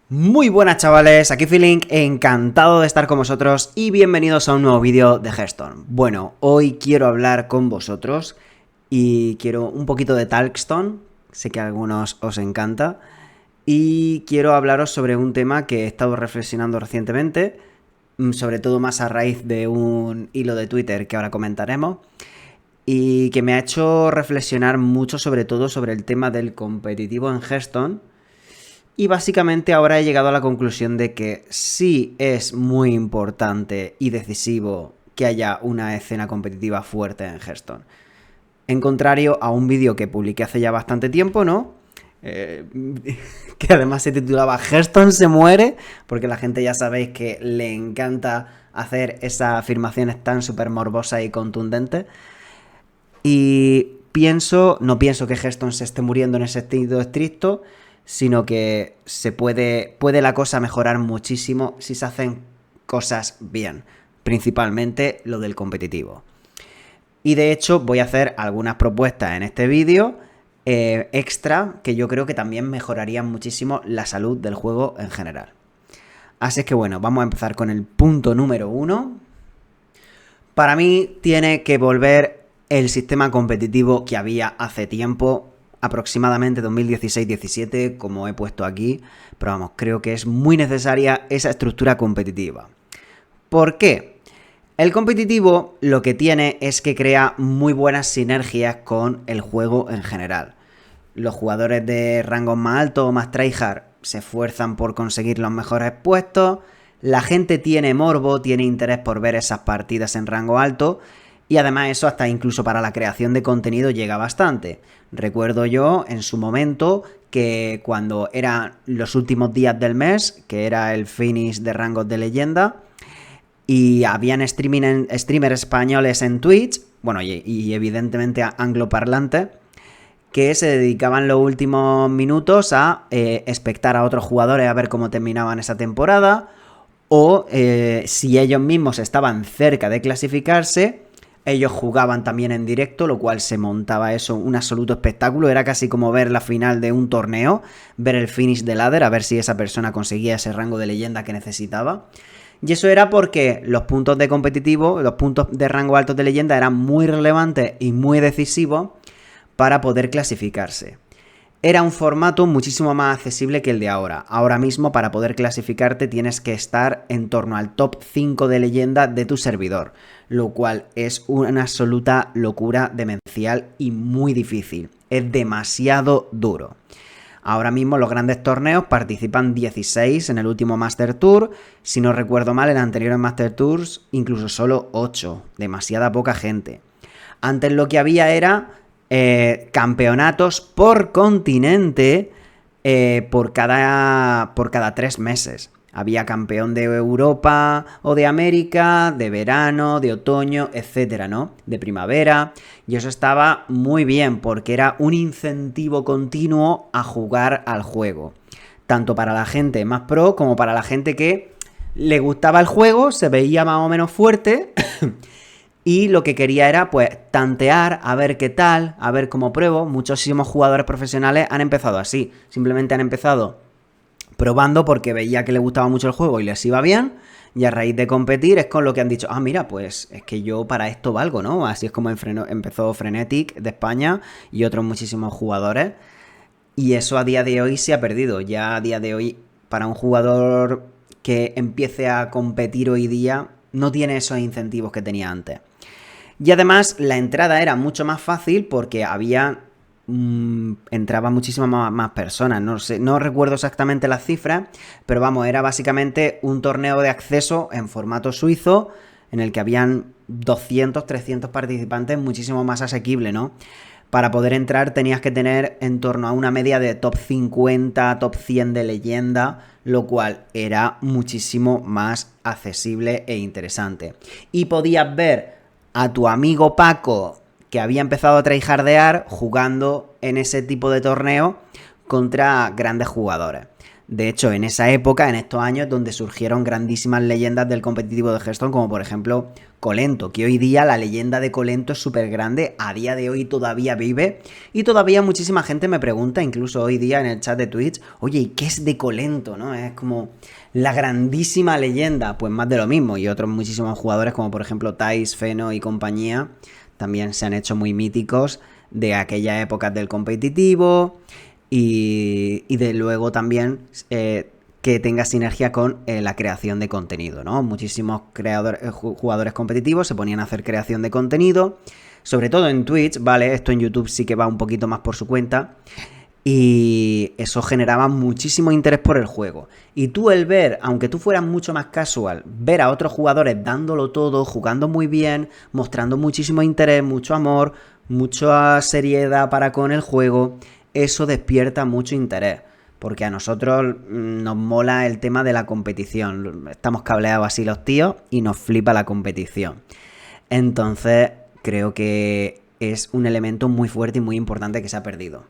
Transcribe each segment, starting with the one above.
Muy buenas chavales, aquí Feeling, encantado de estar con vosotros y bienvenidos a un nuevo vídeo de Hearthstone. Bueno, hoy quiero hablar con vosotros y quiero un poquito de Talkstone, sé que a algunos os encanta, y quiero hablaros sobre un tema que he estado reflexionando recientemente, sobre todo más a raíz de un hilo de Twitter que ahora comentaremos, y que me ha hecho reflexionar mucho sobre todo sobre el tema del competitivo en Hearthstone. Y básicamente ahora he llegado a la conclusión de que sí es muy importante y decisivo que haya una escena competitiva fuerte en Hearthstone. En contrario a un vídeo que publiqué hace ya bastante tiempo, ¿no? Eh, que además se titulaba Hearthstone se muere, porque la gente ya sabéis que le encanta hacer esas afirmaciones tan súper morbosas y contundentes. Y no pienso que Hearthstone se esté muriendo en ese sentido estricto, sino que puede la cosa mejorar muchísimo si se hacen cosas bien, principalmente lo del competitivo. Y de hecho voy a hacer algunas propuestas en este vídeo extra que yo creo que también mejorarían muchísimo la salud del juego en general. Así es que bueno, vamos a empezar con el punto número 1. Para mí tiene que volver el sistema competitivo que había hace tiempo, aproximadamente 2016-17, como he puesto aquí, pero vamos, creo que es muy necesaria esa estructura competitiva. ¿Por qué? El competitivo lo que tiene es que crea muy buenas sinergias con el juego en general. Los jugadores de rangos más altos o más tryhard se esfuerzan por conseguir los mejores puestos, la gente tiene morbo, tiene interés por ver esas partidas en rango alto, y además eso hasta incluso para la creación de contenido llega bastante. Recuerdo yo en su momento que cuando eran los últimos días del mes, que era el finish de rangos de leyenda, y habían streamers españoles en Twitch, bueno, y evidentemente angloparlantes, que se dedicaban los últimos minutos a expectar a otros jugadores a ver cómo terminaban esa temporada, o si ellos mismos estaban cerca de clasificarse, ellos jugaban también en directo, lo cual se montaba eso, un absoluto espectáculo. Era casi como ver la final de un torneo, ver el finish de ladder, a ver si esa persona conseguía ese rango de leyenda que necesitaba. Y eso era porque los puntos de competitivo, los puntos de rango alto de leyenda eran muy relevantes y muy decisivos para poder clasificarse. Era un formato muchísimo más accesible que el de ahora. Ahora mismo, para poder clasificarte, tienes que estar en torno al top 5 de leyenda de tu servidor, lo cual es una absoluta locura demencial y muy difícil. Es demasiado duro. Ahora mismo los grandes torneos participan 16 en el último Master Tour. Si no recuerdo mal, en anteriores Master Tours incluso solo 8. Demasiada poca gente. Antes lo que había era campeonatos por continente por cada 3 meses. Había campeón de Europa o de América, de verano, de otoño, etcétera, ¿no? De primavera. Y eso estaba muy bien porque era un incentivo continuo a jugar al juego. Tanto para la gente más pro como para la gente que le gustaba el juego, se veía más o menos fuerte y lo que quería era, pues, tantear, a ver qué tal, a ver cómo pruebo. Muchísimos jugadores profesionales han empezado así. Simplemente han empezado probando porque veía que les gustaba mucho el juego y les iba bien. Y a raíz de competir es con lo que han dicho, mira, pues es que yo para esto valgo, ¿no? Así es como empezó Frenetic de España y otros muchísimos jugadores. Y eso a día de hoy se ha perdido. Ya a día de hoy, para un jugador que empiece a competir hoy día, no tiene esos incentivos que tenía antes. Y además la entrada era mucho más fácil porque entraban muchísimas más personas. No recuerdo exactamente las cifras, pero vamos, era básicamente un torneo de acceso en formato suizo en el que habían 200, 300 participantes, muchísimo más asequible, ¿no? Para poder entrar tenías que tener en torno a una media de top 50, top 100 de leyenda, lo cual era muchísimo más accesible e interesante. Y podías ver a tu amigo Paco, que había empezado a tryhardear, jugando en ese tipo de torneo contra grandes jugadores. De hecho, en esa época, en estos años, donde surgieron grandísimas leyendas del competitivo de Hearthstone, como por ejemplo Colento, que hoy día la leyenda de Colento es súper grande, a día de hoy todavía vive, y todavía muchísima gente me pregunta, incluso hoy día en el chat de Twitch, oye, ¿y qué es de Colento? ¿No? Es como la grandísima leyenda, pues más de lo mismo, y otros muchísimos jugadores, como por ejemplo Thais, Feno y compañía, también se han hecho muy míticos de aquellas épocas del competitivo y de luego también que tenga sinergia con la creación de contenido, ¿no? Muchísimos jugadores competitivos se ponían a hacer creación de contenido, sobre todo en Twitch, ¿vale? Esto en YouTube sí que va un poquito más por su cuenta. Y eso generaba muchísimo interés por el juego. Y tú el ver, aunque tú fueras mucho más casual, ver a otros jugadores dándolo todo, jugando muy bien, mostrando muchísimo interés, mucho amor, mucha seriedad para con el juego, eso despierta mucho interés. Porque a nosotros nos mola el tema de la competición. Estamos cableados así los tíos y nos flipa la competición. Entonces, creo que es un elemento muy fuerte y muy importante que se ha perdido.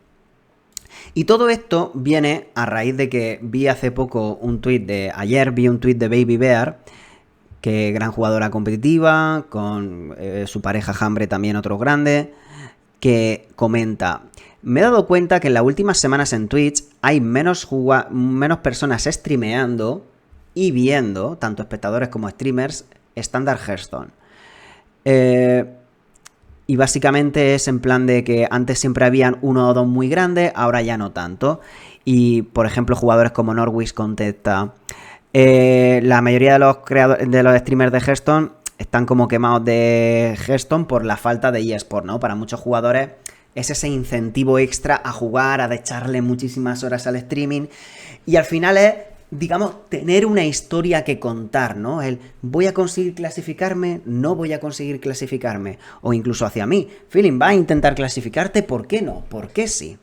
Y todo esto viene a raíz de que vi hace poco ayer vi un tuit de Baby Bear, que gran jugadora competitiva, con su pareja Hambre también otro grande, que comenta: me he dado cuenta que en las últimas semanas en Twitch hay menos personas streameando y viendo, tanto espectadores como streamers, Standard Hearthstone. Y básicamente es en plan de que antes siempre habían uno o dos muy grandes, ahora ya no tanto. Y, por ejemplo, jugadores como Norwich contesta: la mayoría de los streamers de Hearthstone están como quemados de Hearthstone por la falta de eSport, ¿no? Para muchos jugadores es ese incentivo extra a jugar, a echarle muchísimas horas al streaming. Y al final es, digamos, tener una historia que contar, ¿no? El voy a conseguir clasificarme, no voy a conseguir clasificarme. O incluso hacia mí, Feeling, va a intentar clasificarte, ¿por qué no? ¿Por qué sí?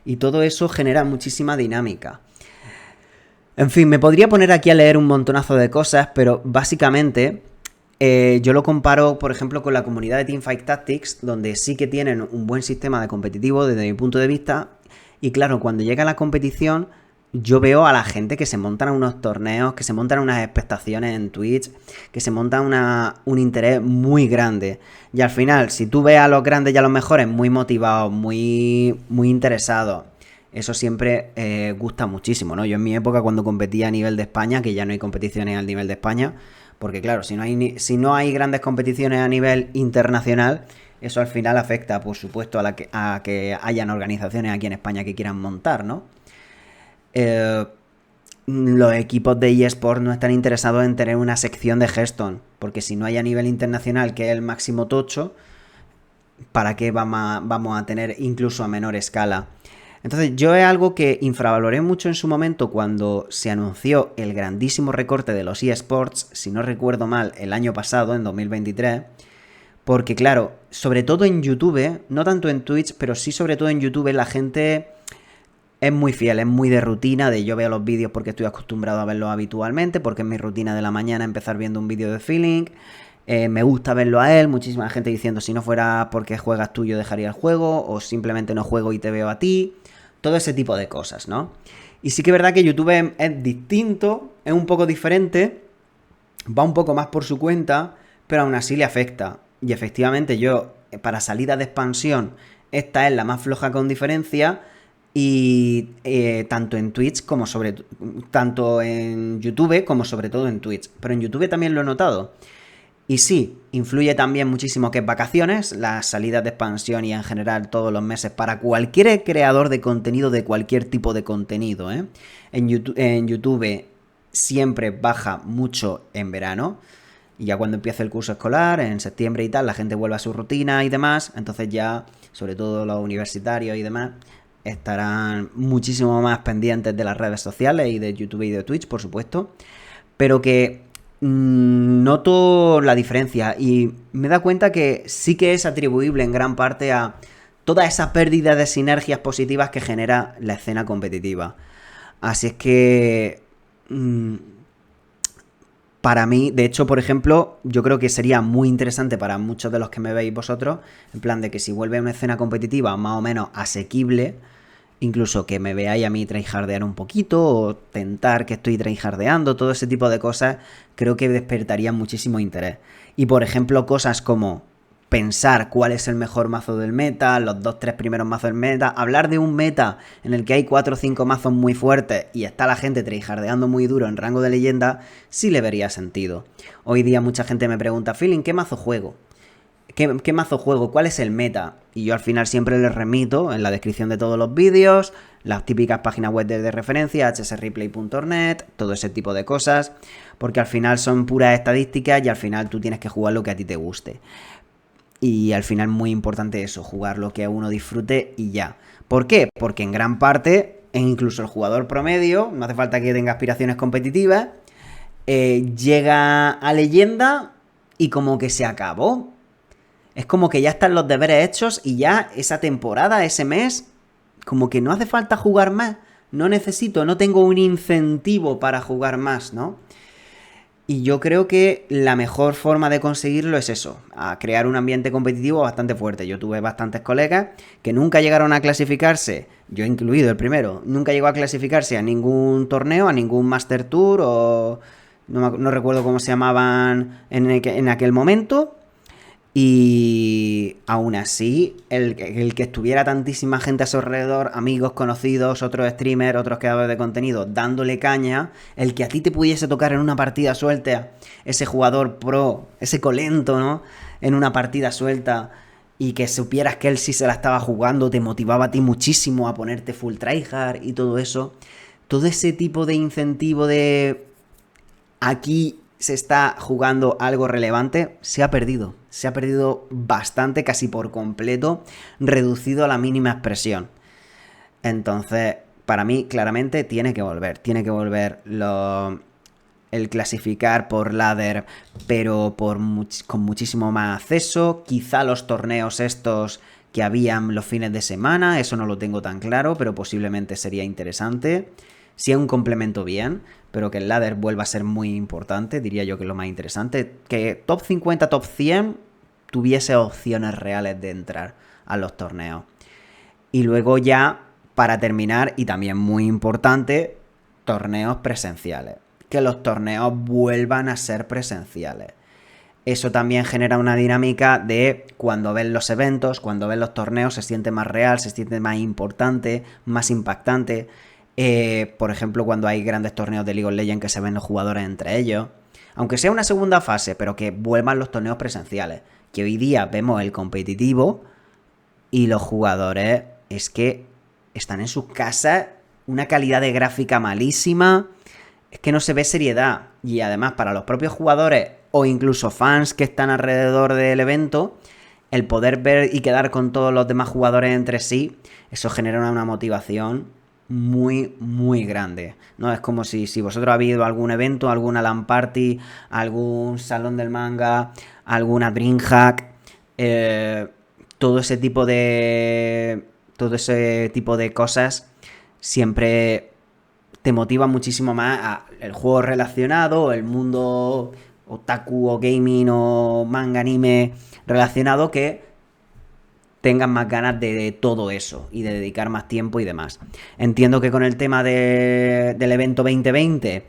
Y todo eso genera muchísima dinámica. En fin, me podría poner aquí a leer un montonazo de cosas, pero básicamente yo lo comparo, por ejemplo, con la comunidad de Teamfight Tactics, donde sí que tienen un buen sistema de competitivo desde mi punto de vista. Y claro, cuando llega la competición, yo veo a la gente que se montan unos torneos, que se montan unas expectaciones en Twitch, que se montan un interés muy grande. Y al final, si tú ves a los grandes y a los mejores muy motivados, muy interesados, eso siempre gusta muchísimo, ¿no? Yo en mi época, cuando competía a nivel de España, que ya no hay competiciones al nivel de España, porque claro, si no hay grandes competiciones a nivel internacional, eso al final afecta, por supuesto, a que hayan organizaciones aquí en España que quieran montar, ¿no? Los equipos de eSport no están interesados en tener una sección de Hearthstone, porque si no hay a nivel internacional, que es el máximo tocho, ¿para qué vamos a tener incluso a menor escala? Entonces, yo es algo que infravaloré mucho en su momento cuando se anunció el grandísimo recorte de los eSports, si no recuerdo mal, el año pasado, en 2023, porque claro, sobre todo en YouTube, no tanto en Twitch, pero sí sobre todo en YouTube, la gente es muy fiel, es muy de rutina, de yo veo los vídeos porque estoy acostumbrado a verlos habitualmente, porque es mi rutina de la mañana empezar viendo un vídeo de Feeling. Me gusta verlo a él, muchísima gente diciendo: si no fuera porque juegas tú yo dejaría el juego, o simplemente no juego y te veo a ti, todo ese tipo de cosas, ¿no? Y sí que es verdad que YouTube es distinto, es un poco diferente, va un poco más por su cuenta, pero aún así le afecta. Y efectivamente yo, para salida de expansión, esta es la más floja con diferencia. Y tanto en Twitch como tanto en YouTube como sobre todo en Twitch. Pero en YouTube también lo he notado. Y sí, influye también muchísimo que es vacaciones, las salidas de expansión y en general todos los meses para cualquier creador de contenido, de cualquier tipo de contenido, ¿eh? En YouTube siempre baja mucho en verano. Y ya cuando empieza el curso escolar, en septiembre y tal, la gente vuelve a su rutina y demás. Entonces ya, sobre todo los universitarios y demás, estarán muchísimo más pendientes de las redes sociales y de YouTube y de Twitch, por supuesto. Pero que noto la diferencia y me da cuenta que sí que es atribuible en gran parte a toda esa pérdida de sinergias positivas que genera la escena competitiva. Así es que para mí, de hecho, por ejemplo, yo creo que sería muy interesante para muchos de los que me veis vosotros, en plan de que si vuelve a una escena competitiva más o menos asequible, incluso que me veáis a mí tryhardear un poquito o tentar que estoy tryhardeando, todo ese tipo de cosas creo que despertarían muchísimo interés. Y por ejemplo cosas como pensar cuál es el mejor mazo del meta, los 2-3 primeros mazos del meta, hablar de un meta en el que hay 4 o 5 mazos muy fuertes y está la gente tryhardeando muy duro en rango de leyenda, sí le vería sentido. Hoy día mucha gente me pregunta, Feeling, ¿qué mazo juego? ¿Qué mazo juego? ¿Cuál es el meta? Y yo al final siempre les remito en la descripción de todos los vídeos, las típicas páginas web de referencia, hsreplay.net, todo ese tipo de cosas, porque al final son puras estadísticas y al final tú tienes que jugar lo que a ti te guste. Y al final muy importante eso, jugar lo que a uno disfrute y ya. ¿Por qué? Porque en gran parte, incluso el jugador promedio, no hace falta que tenga aspiraciones competitivas, llega a leyenda y como que se acabó. Es como que ya están los deberes hechos y ya esa temporada, ese mes, como que no hace falta jugar más. No necesito, no tengo un incentivo para jugar más, ¿no? Y yo creo que la mejor forma de conseguirlo es eso, a crear un ambiente competitivo bastante fuerte. Yo tuve bastantes colegas que nunca llegaron a clasificarse, yo incluido el primero, nunca llegó a clasificarse a ningún torneo, a ningún Master Tour o no recuerdo cómo se llamaban en aquel momento. Y aún así, el que estuviera tantísima gente a su alrededor, amigos, conocidos, otros streamers, otros creadores de contenido, dándole caña, el que a ti te pudiese tocar en una partida suelta, ese jugador pro, ese colento, ¿no? En una partida suelta, y que supieras que él sí se la estaba jugando, te motivaba a ti muchísimo a ponerte full tryhard y todo eso. Todo ese tipo de incentivo de aquí se está jugando algo relevante, se ha perdido. Se ha perdido bastante, casi por completo, reducido a la mínima expresión. Entonces, para mí, claramente, tiene que volver. Tiene que volver el clasificar por ladder, pero con muchísimo más acceso. Quizá los torneos estos que habían los fines de semana, eso no lo tengo tan claro, pero posiblemente sería interesante. Sí es un complemento bien, pero que el ladder vuelva a ser muy importante, diría yo que es lo más interesante. Que top 50, top 100 tuviese opciones reales de entrar a los torneos. Y luego ya, para terminar, y también muy importante, torneos presenciales. Que los torneos vuelvan a ser presenciales. Eso también genera una dinámica de cuando ves los eventos, cuando ves los torneos, se siente más real, se siente más importante, más impactante. Por ejemplo, cuando hay grandes torneos de League of Legends que se ven los jugadores entre ellos, aunque sea una segunda fase, pero que vuelvan los torneos presenciales, que hoy día vemos el competitivo y los jugadores es que están en sus casas, una calidad de gráfica malísima, es que no se ve seriedad, y además para los propios jugadores o incluso fans que están alrededor del evento, el poder ver y quedar con todos los demás jugadores entre sí, eso genera una motivación muy, muy grande, ¿no? Es como si vosotros habéis ido a algún evento, alguna LAN party, algún salón del manga, alguna DreamHack, todo ese tipo de cosas siempre te motiva muchísimo más a el juego relacionado, el mundo otaku o gaming o manga anime relacionado, que tengan más ganas de todo eso y de dedicar más tiempo y demás. Entiendo que con el tema del evento 2020,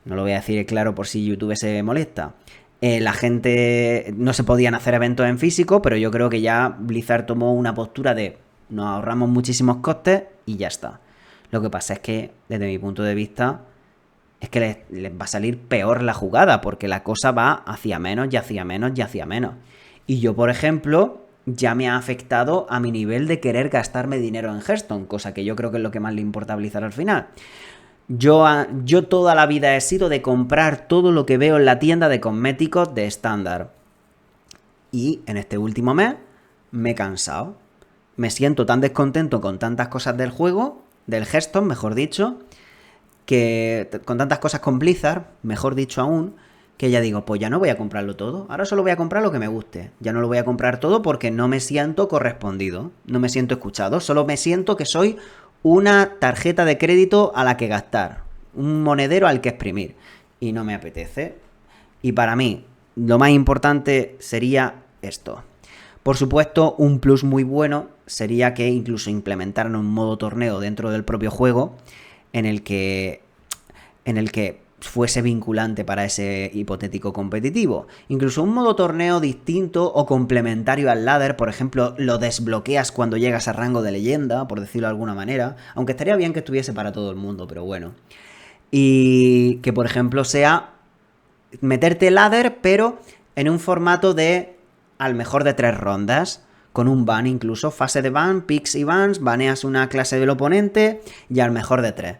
no lo voy a decir claro por si YouTube se molesta, la gente no se podían hacer eventos en físico, pero yo creo que ya Blizzard tomó una postura de nos ahorramos muchísimos costes y ya está. Lo que pasa es que, desde mi punto de vista, es que les va a salir peor la jugada, porque la cosa va hacia menos y hacia menos y hacia menos. Y yo, por ejemplo, ya me ha afectado a mi nivel de querer gastarme dinero en Hearthstone, cosa que yo creo que es lo que más le importa a Blizzard al final. Yo toda la vida he sido de comprar todo lo que veo en la tienda de cosméticos de estándar. Y en este último mes me he cansado. Me siento tan descontento con tantas cosas del juego, del Hearthstone, mejor dicho, que con tantas cosas con Blizzard, mejor dicho aún, que ya digo, pues ya no voy a comprarlo todo, ahora solo voy a comprar lo que me guste. Ya no lo voy a comprar todo porque no me siento correspondido, no me siento escuchado, solo me siento que soy una tarjeta de crédito a la que gastar, un monedero al que exprimir, y no me apetece. Y para mí, lo más importante sería esto. Por supuesto, un plus muy bueno sería que incluso implementaran un modo torneo dentro del propio juego en el que fuese vinculante para ese hipotético competitivo. Incluso un modo torneo distinto o complementario al ladder, por ejemplo, lo desbloqueas cuando llegas a rango de leyenda, por decirlo de alguna manera, aunque estaría bien que estuviese para todo el mundo, pero bueno. Y que, por ejemplo, sea meterte ladder, pero en un formato de al mejor de 3 rondas, con un ban incluso, fase de ban, picks y bans, baneas una clase del oponente y al mejor de 3.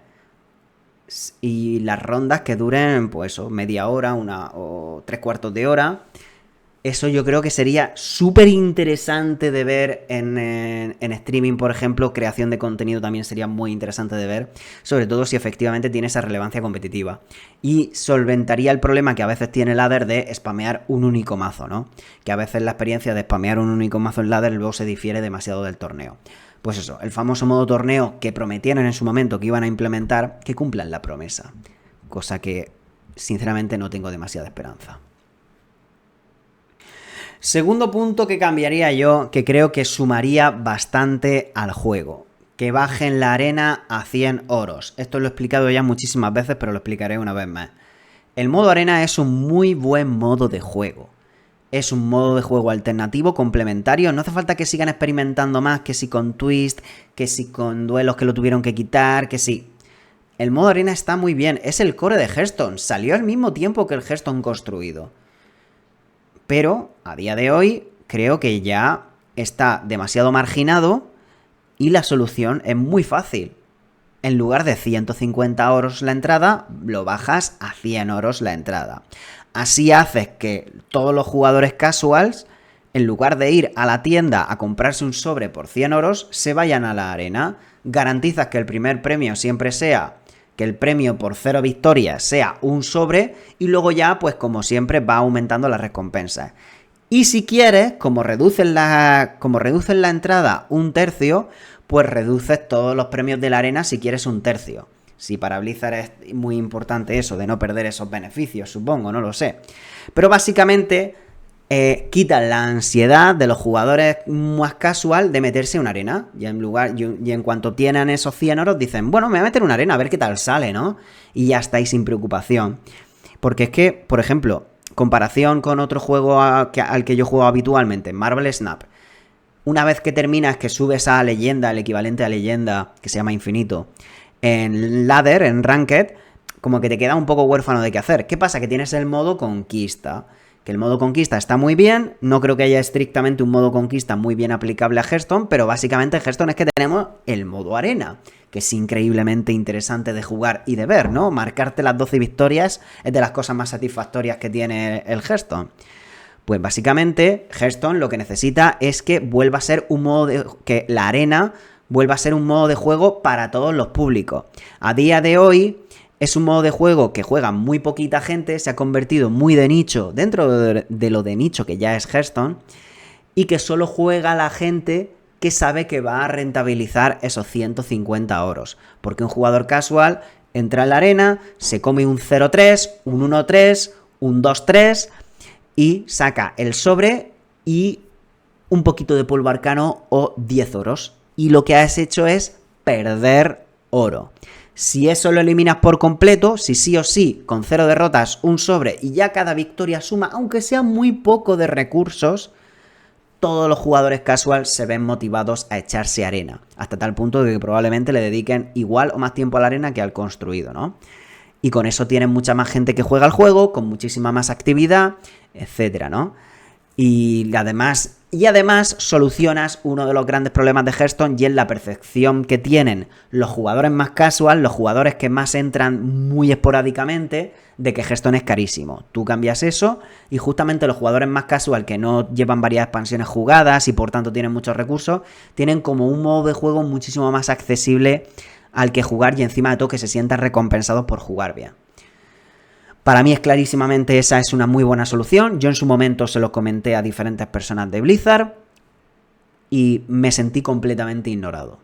Y las rondas que duren, pues eso, media hora, una o 3/4 de hora. Eso yo creo que sería súper interesante de ver en streaming, por ejemplo. Creación de contenido también sería muy interesante de ver, sobre todo si efectivamente tiene esa relevancia competitiva. Y solventaría el problema que a veces tiene ladder de spamear un único mazo, ¿no? Que a veces la experiencia de spamear un único mazo en ladder luego se difiere demasiado del torneo. Pues eso, el famoso modo torneo que prometieron en su momento que iban a implementar, que cumplan la promesa. Cosa que, sinceramente, no tengo demasiada esperanza. Segundo punto que cambiaría yo, que creo que sumaría bastante al juego. Que bajen la arena a 100 oros. Esto lo he explicado ya muchísimas veces, pero lo explicaré una vez más. El modo arena es un muy buen modo de juego. Es un modo de juego alternativo, complementario. No hace falta que sigan experimentando más, que si con twist, que si con duelos que lo tuvieron que quitar, que si... El modo arena está muy bien. Es el core de Hearthstone. Salió al mismo tiempo que el Hearthstone construido. Pero a día de hoy creo que ya está demasiado marginado y la solución es muy fácil. En lugar de 150 oros la entrada, lo bajas a 100 oros la entrada. Así haces que todos los jugadores casuals, en lugar de ir a la tienda a comprarse un sobre por 100 oros, se vayan a la arena. Garantizas que el primer premio siempre sea... que el premio por 0 victorias sea un sobre y luego ya, pues como siempre, va aumentando las recompensas. Y si quieres, como reducen la entrada un tercio, pues reduces todos los premios de la arena si quieres un tercio. Si para Blizzard es muy importante eso, de no perder esos beneficios, supongo, no lo sé. Pero básicamente... quitan la ansiedad de los jugadores más casual de meterse en una arena. Y en cuanto obtienen esos 100 oros, dicen, bueno, me voy a meter en una arena a ver qué tal sale, ¿no? Y ya estáis sin preocupación. Porque es que, por ejemplo, comparación con otro juego al que yo juego habitualmente, Marvel Snap. Una vez que terminas, que subes a leyenda, el equivalente a leyenda, que se llama infinito, en ladder, en ranked, como que te queda un poco huérfano de qué hacer. ¿Qué pasa? Que tienes el modo conquista. Que el modo conquista está muy bien, no creo que haya estrictamente un modo conquista muy bien aplicable a Hearthstone, pero básicamente en Hearthstone es que tenemos el modo arena, que es increíblemente interesante de jugar y de ver, ¿no? Marcarte las 12 victorias es de las cosas más satisfactorias que tiene el Hearthstone. Pues básicamente Hearthstone lo que necesita es que vuelva a ser un modo de... que la arena vuelva a ser un modo de juego para todos los públicos. A día de hoy... es un modo de juego que juega muy poquita gente, se ha convertido muy de nicho, dentro de lo de nicho que ya es Hearthstone, y que solo juega la gente que sabe que va a rentabilizar esos 150 oros. Porque un jugador casual entra en la arena, se come un 0-3, un 1-3, un 2-3 y saca el sobre y un poquito de polvo arcano o 10 oros. Y lo que has hecho es perder oro. Si eso lo eliminas por completo, si sí o sí, con 0 derrotas, un sobre y ya cada victoria suma, aunque sea muy poco de recursos, todos los jugadores casual se ven motivados a echarse arena, hasta tal punto de que probablemente le dediquen igual o más tiempo a la arena que al construido, ¿no? Y con eso tienen mucha más gente que juega al juego, con muchísima más actividad, etcétera, ¿no? Y además solucionas uno de los grandes problemas de Hearthstone y es la percepción que tienen los jugadores más casual, los jugadores que más entran muy esporádicamente, de que Hearthstone es carísimo. Tú cambias eso y justamente los jugadores más casual que no llevan varias expansiones jugadas y por tanto tienen muchos recursos, tienen como un modo de juego muchísimo más accesible al que jugar y encima de todo que se sientan recompensados por jugar bien. Para mí es clarísimamente esa es una muy buena solución. Yo en su momento se lo comenté a diferentes personas de Blizzard y me sentí completamente ignorado.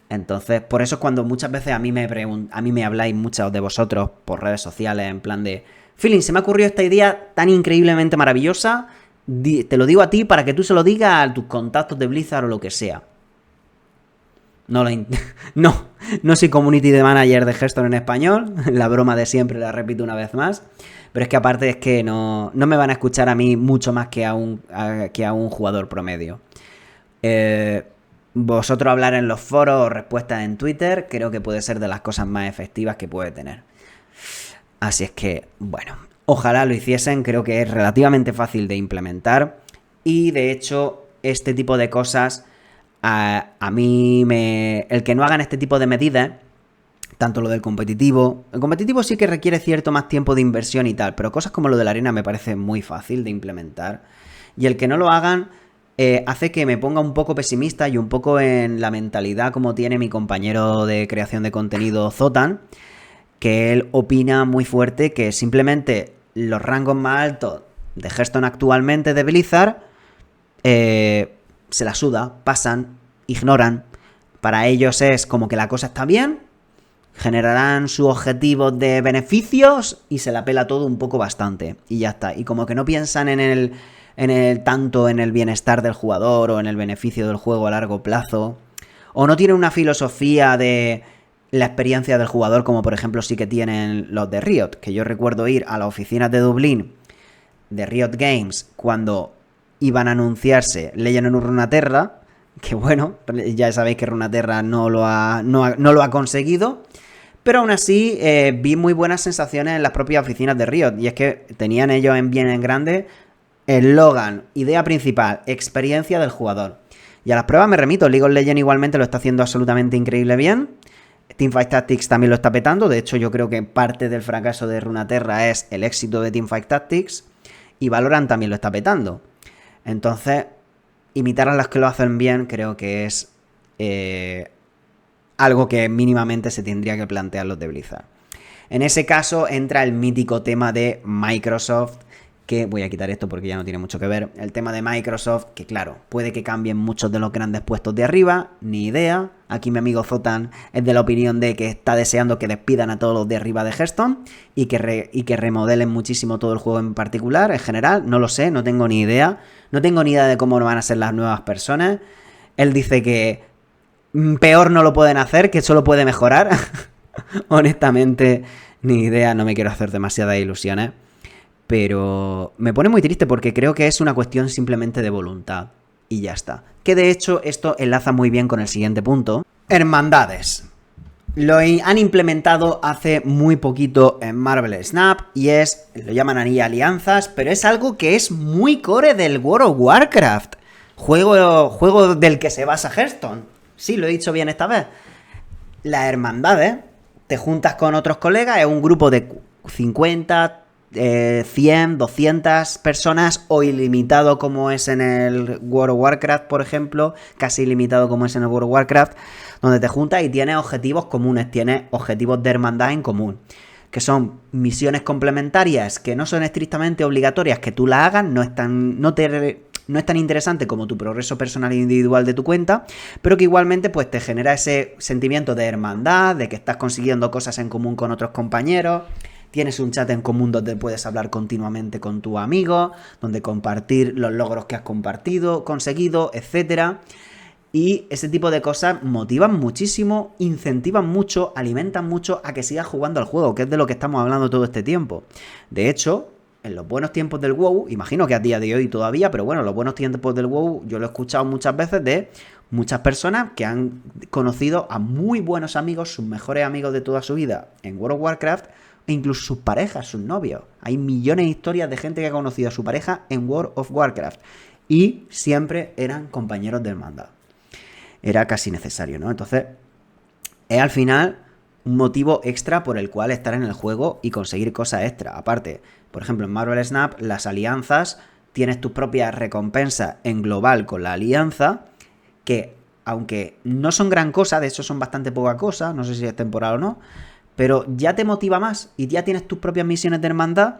Entonces, por eso es cuando muchas veces a mí me habláis muchos de vosotros por redes sociales en plan de Feeling, se me ha ocurrido esta idea tan increíblemente maravillosa Te lo digo a ti para que tú se lo digas a tus contactos de Blizzard o lo que sea. No, no soy community manager de Hearthstone en español. La broma de siempre la repito una vez más. Pero es que aparte es que no me van a escuchar a mí mucho más que a un jugador promedio. Vosotros hablar en los foros o respuestas en Twitter creo que puede ser de las cosas más efectivas que puede tener. Así es que, bueno, ojalá lo hiciesen. Creo que es relativamente fácil de implementar. Y de hecho, este tipo de cosas... A mí el que no hagan este tipo de medidas, tanto lo del competitivo... El competitivo sí que requiere cierto más tiempo de inversión y tal, pero cosas como lo de la arena me parece muy fácil de implementar. Y el que no lo hagan hace que me ponga un poco pesimista y un poco en la mentalidad como tiene mi compañero de creación de contenido Zotan, que él opina muy fuerte que simplemente los rangos más altos de Hearthstone actualmente de Blizzard... se la suda, pasan, ignoran. Para ellos es como que la cosa está bien, generarán sus objetivos de beneficios y se la pela todo un poco bastante. Y ya está. Y como que no piensan tanto en el bienestar del jugador o en el beneficio del juego a largo plazo. O no tienen una filosofía de la experiencia del jugador como por ejemplo sí que tienen los de Riot. Que yo recuerdo ir a las oficinas de Dublín de Riot Games cuando... iban a anunciarse Legend of Runeterra, que bueno, ya sabéis que Runeterra no lo ha conseguido, pero aún así vi muy buenas sensaciones en las propias oficinas de Riot, y es que tenían ellos bien en grande eslogan, idea principal, experiencia del jugador. Y a las pruebas me remito, League of Legends igualmente lo está haciendo absolutamente increíble bien, Teamfight Tactics también lo está petando, de hecho yo creo que parte del fracaso de Runeterra es el éxito de Teamfight Tactics, y Valorant también lo está petando. Entonces, imitar a los que lo hacen bien creo que es algo que mínimamente se tendría que plantear los de Blizzard. En ese caso entra el mítico tema de Microsoft, que voy a quitar esto porque ya no tiene mucho que ver. El tema de Microsoft, que claro, puede que cambien muchos de los grandes puestos de arriba, ni idea. Aquí mi amigo Zotan es de la opinión de que está deseando que despidan a todos los de arriba de Hearthstone y que remodelen muchísimo todo el juego en particular, en general. No lo sé, no tengo ni idea. No tengo ni idea de cómo van a ser las nuevas personas. Él dice que peor no lo pueden hacer, que solo puede mejorar. Honestamente, ni idea, no me quiero hacer demasiadas ilusiones. Pero me pone muy triste porque creo que es una cuestión simplemente de voluntad. Y ya está. Que de hecho esto enlaza muy bien con el siguiente punto. Hermandades. Lo han implementado hace muy poquito en Marvel Snap y lo llaman ahí alianzas, pero es algo que es muy core del World of Warcraft. Juego del que se basa Hearthstone. Sí, lo he dicho bien esta vez. Las hermandades, te juntas con otros colegas, es un grupo de 50... 100, 200 personas o ilimitado como es en el World of Warcraft, por ejemplo, casi ilimitado como es en el World of Warcraft, donde te juntas y tienes objetivos comunes, tienes objetivos de hermandad en común, que son misiones complementarias que no son estrictamente obligatorias que tú las hagas, no es tan interesante como tu progreso personal e individual de tu cuenta, pero que igualmente pues te genera ese sentimiento de hermandad, de que estás consiguiendo cosas en común con otros compañeros. Tienes un chat en común donde puedes hablar continuamente con tu amigo, donde compartir los logros que has conseguido, etc. Y ese tipo de cosas motivan muchísimo, incentivan mucho, alimentan mucho a que sigas jugando al juego, que es de lo que estamos hablando todo este tiempo. De hecho, en los buenos tiempos del WoW, imagino que a día de hoy todavía, pero bueno, los buenos tiempos del WoW yo lo he escuchado muchas veces de muchas personas que han conocido a muy buenos amigos, sus mejores amigos de toda su vida en World of Warcraft, e incluso sus parejas, sus novios. Hay millones de historias de gente que ha conocido a su pareja en World of Warcraft. Y siempre eran compañeros de hermandad. Era casi necesario, ¿no? Entonces, es al final un motivo extra por el cual estar en el juego y conseguir cosas extra. Aparte, por ejemplo, en Marvel Snap, las alianzas, tienes tus propias recompensas en global con la alianza, que aunque no son gran cosa, de hecho son bastante poca cosa, no sé si es temporal o no, pero ya te motiva más y ya tienes tus propias misiones de hermandad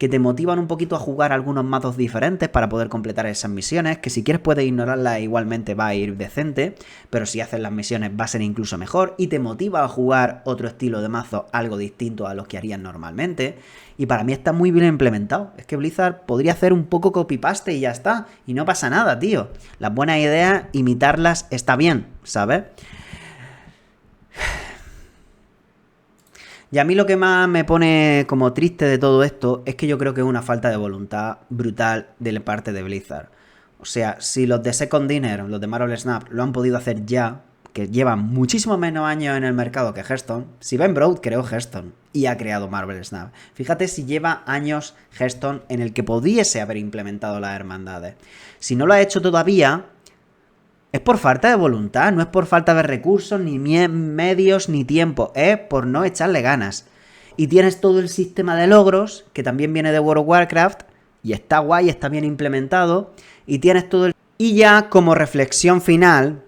que te motivan un poquito a jugar algunos mazos diferentes para poder completar esas misiones, que si quieres puedes ignorarlas, igualmente va a ir decente, pero si haces las misiones va a ser incluso mejor, y te motiva a jugar otro estilo de mazo algo distinto a los que harías normalmente, y para mí está muy bien implementado. Es que Blizzard podría hacer un poco copy-paste y ya está, y no pasa nada, tío. Las buenas ideas, imitarlas está bien, ¿sabes? Y a mí lo que más me pone como triste de todo esto es que yo creo que es una falta de voluntad brutal de la parte de Blizzard. O sea, si los de Second Dinner, los de Marvel Snap, lo han podido hacer ya, que llevan muchísimo menos años en el mercado que Hearthstone. Si Ben Brode creó Hearthstone y ha creado Marvel Snap. Fíjate si lleva años Hearthstone en el que pudiese haber implementado las hermandades. Si no lo ha hecho todavía, es por falta de voluntad, no es por falta de recursos, ni medios, ni tiempo. Es por no echarle ganas. Y tienes todo el sistema de logros, que también viene de World of Warcraft, y está guay, está bien implementado. Y tienes todo el... Y ya como reflexión final,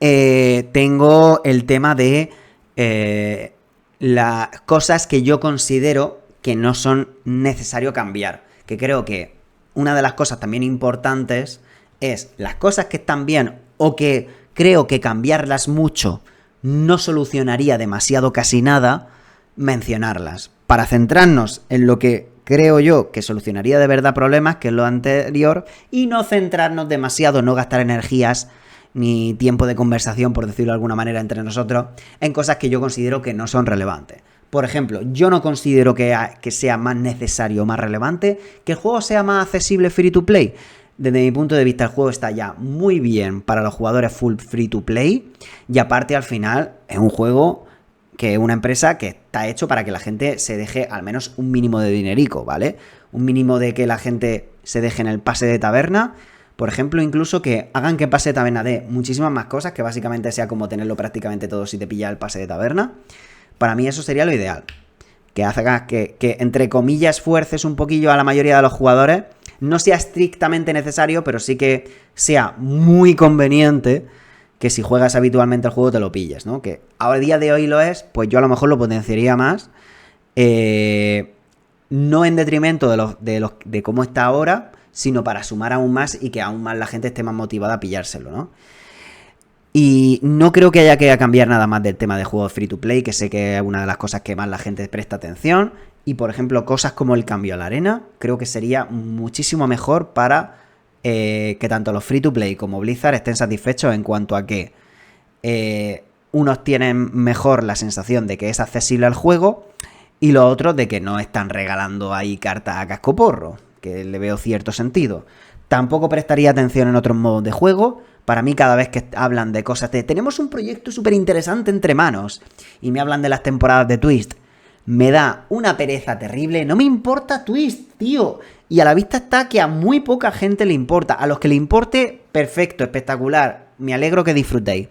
tengo el tema de las cosas que yo considero que no son necesario cambiar. Que creo que una de las cosas también importantes es las cosas que están bien o que creo que cambiarlas mucho no solucionaría demasiado casi nada, mencionarlas. Para centrarnos en lo que creo yo que solucionaría de verdad problemas, que es lo anterior, y no centrarnos demasiado, no gastar energías ni tiempo de conversación, por decirlo de alguna manera, entre nosotros, en cosas que yo considero que no son relevantes. Por ejemplo, yo no considero que sea más necesario o más relevante que el juego sea más accesible free to play. Desde mi punto de vista, el juego está ya muy bien para los jugadores full free to play, y aparte al final es un juego que es una empresa que está hecho para que la gente se deje al menos un mínimo de dinerico, ¿vale? Un mínimo de que la gente se deje en el pase de taberna. Por ejemplo, incluso que hagan que pase de taberna de muchísimas más cosas, que básicamente sea como tenerlo prácticamente todo si te pilla el pase de taberna. Para mí eso sería lo ideal. Que hagas que entre comillas fuerces un poquillo a la mayoría de los jugadores. No sea estrictamente necesario, pero sí que sea muy conveniente que si juegas habitualmente el juego te lo pilles, ¿no? Que a día de hoy lo es, pues yo a lo mejor lo potenciaría más. No en detrimento de cómo está ahora, sino para sumar aún más y que aún más la gente esté más motivada a pillárselo, ¿no? Y no creo que haya que cambiar nada más del tema de juegos free to play, que sé que es una de las cosas que más la gente presta atención. Y por ejemplo, cosas como el cambio a la arena, creo que sería muchísimo mejor para que tanto los free to play como Blizzard estén satisfechos en cuanto a que unos tienen mejor la sensación de que es accesible al juego y los otros de que no están regalando ahí cartas a cascoporro, que le veo cierto sentido. Tampoco prestaría atención en otros modos de juego. Para mí, cada vez que hablan de cosas de tenemos un proyecto súper interesante entre manos y me hablan de las temporadas de Twist, me da una pereza terrible. No me importa Twist, tío. Y a la vista está que a muy poca gente le importa. A los que le importe, perfecto, espectacular. Me alegro que disfrutéis.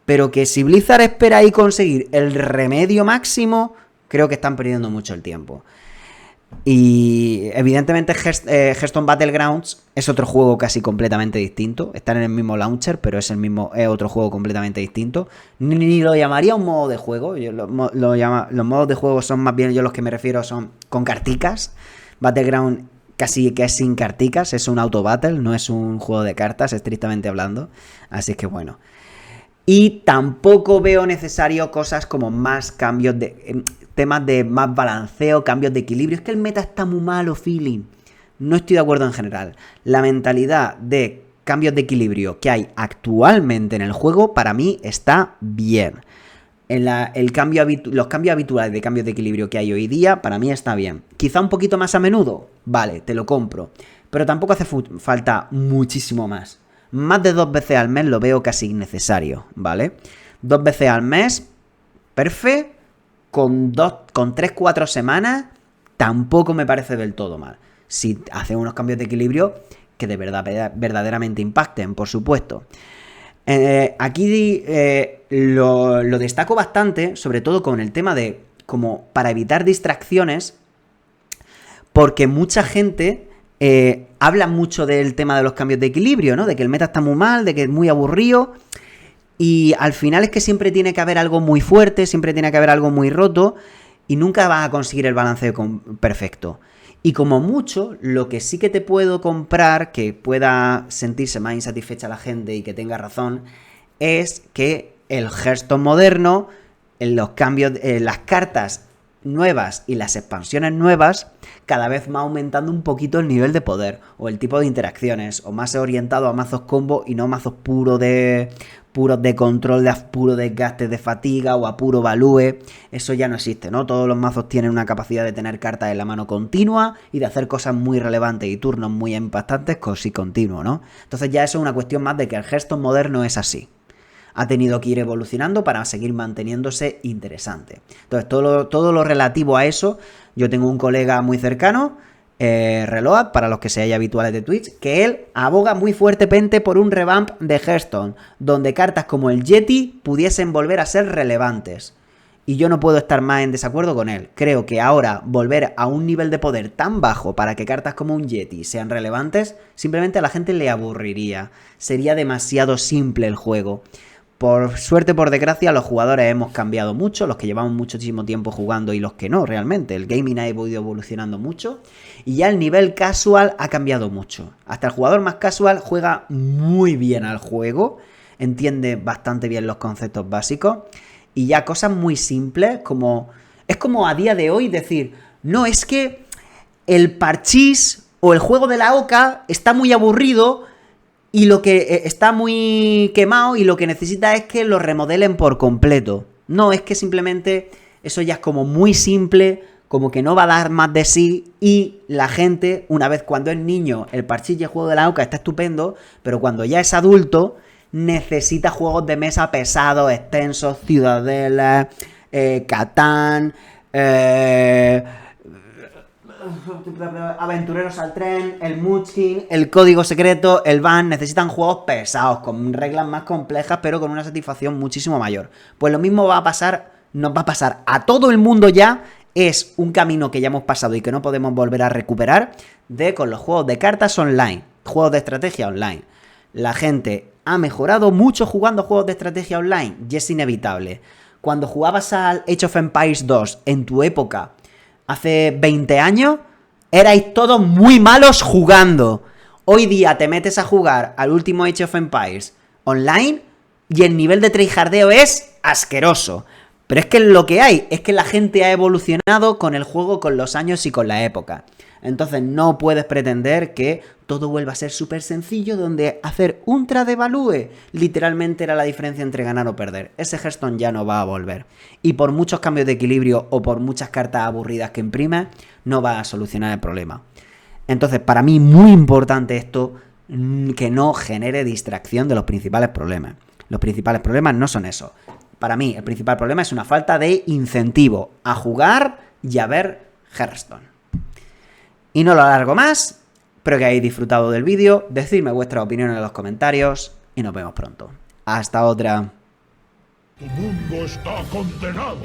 Pero que si Blizzard espera ahí conseguir el remedio máximo, creo que están perdiendo mucho el tiempo. Y evidentemente Hearthstone Battlegrounds es otro juego casi completamente distinto. Están en el mismo launcher, pero es otro juego completamente distinto. Ni lo llamaría un modo de juego. Los modos de juego son más bien, yo los que me refiero son con carticas. Battleground casi que es sin carticas, es un auto battle, no es un juego de cartas estrictamente hablando. Así que bueno. Y tampoco veo necesario cosas como más cambios de... temas de más balanceo, cambios de equilibrio. Es que el meta está muy malo, feeling. No estoy de acuerdo en general. La mentalidad de cambios de equilibrio que hay actualmente en el juego, para mí está bien. Los cambios habituales de cambios de equilibrio que hay hoy día, para mí está bien. Quizá un poquito más a menudo, vale, te lo compro. Pero tampoco hace falta muchísimo más. Más de 2 veces al mes lo veo casi innecesario, ¿vale? 2 veces al mes, perfecto. Con 3-4 semanas tampoco me parece del todo mal. Si hacen unos cambios de equilibrio que de verdad verdaderamente impacten, por supuesto. Aquí lo destaco bastante, sobre todo con el tema de como para evitar distracciones, porque mucha gente habla mucho del tema de los cambios de equilibrio, ¿no? De que el meta está muy mal, de que es muy aburrido. Y al final es que siempre tiene que haber algo muy fuerte, siempre tiene que haber algo muy roto. y nunca vas a conseguir el balance perfecto. Y como mucho, lo que sí que te puedo comprar, que pueda sentirse más insatisfecha la gente y que tenga razón, es que el Hearthstone moderno, los cambios, las cartas nuevas y las expansiones nuevas, cada vez va aumentando un poquito el nivel de poder o el tipo de interacciones, o más orientado a mazos combo y no mazos puros de control, de puro desgaste de fatiga o a puro value. Eso ya no existe, ¿no? Todos los mazos tienen una capacidad de tener cartas en la mano continua y de hacer cosas muy relevantes y turnos muy impactantes casi continuo, ¿no? Entonces ya eso es una cuestión más de que el Hearthstone moderno es así. Ha tenido que ir evolucionando para seguir manteniéndose interesante. Entonces, todo lo relativo a eso, yo tengo un colega muy cercano, Reload, para los que seáis habituales de Twitch, que él aboga muy fuertemente por un revamp de Hearthstone, donde cartas como el Yeti pudiesen volver a ser relevantes. Y yo no puedo estar más en desacuerdo con él. Creo que ahora volver a un nivel de poder tan bajo para que cartas como un Yeti sean relevantes, simplemente a la gente le aburriría. Sería demasiado simple el juego. Por suerte, por desgracia, los jugadores hemos cambiado mucho, los que llevamos muchísimo tiempo jugando y los que no, realmente. El gaming ha ido evolucionando mucho y ya el nivel casual ha cambiado mucho. Hasta el jugador más casual juega muy bien al juego, entiende bastante bien los conceptos básicos y ya cosas muy simples como... Es como a día de hoy decir, no, es que el parchís o el juego de la oca está muy aburrido... Y lo que está muy quemado y lo que necesita es que lo remodelen por completo. No, es que simplemente eso ya es como muy simple, como que no va a dar más de sí y la gente, una vez cuando es niño, el parchís y el juego de la oca está estupendo, pero cuando ya es adulto, necesita juegos de mesa pesados, extensos, Ciudadela, Catán, Aventureros al Tren, el Munchkin, el Código Secreto, el Van, necesitan juegos pesados, con reglas más complejas, pero con una satisfacción muchísimo mayor. Pues lo mismo va a pasar, nos va a pasar a todo el mundo ya, es un camino que ya hemos pasado y que no podemos volver a recuperar, con los juegos de cartas online, juegos de estrategia online. La gente ha mejorado mucho jugando juegos de estrategia online, y es inevitable. Cuando jugabas al Age of Empires 2 en tu época, hace 20 años, erais todos muy malos jugando. Hoy día te metes a jugar al último Age of Empires online y el nivel de tryhardeo es asqueroso. Pero es que lo que hay es que la gente ha evolucionado con el juego, con los años y con la época. Entonces no puedes pretender que todo vuelva a ser súper sencillo, donde hacer un trade value literalmente era la diferencia entre ganar o perder. Ese Hearthstone ya no va a volver. Y por muchos cambios de equilibrio o por muchas cartas aburridas que imprimes, no va a solucionar el problema. Entonces, para mí, muy importante esto, que no genere distracción de los principales problemas. Los principales problemas no son esos. Para mí, el principal problema es una falta de incentivo a jugar y a ver Hearthstone. Y no lo alargo más, espero que hayáis disfrutado del vídeo, decidme vuestra opinión en los comentarios y nos vemos pronto. Hasta otra. Tu mundo está condenado.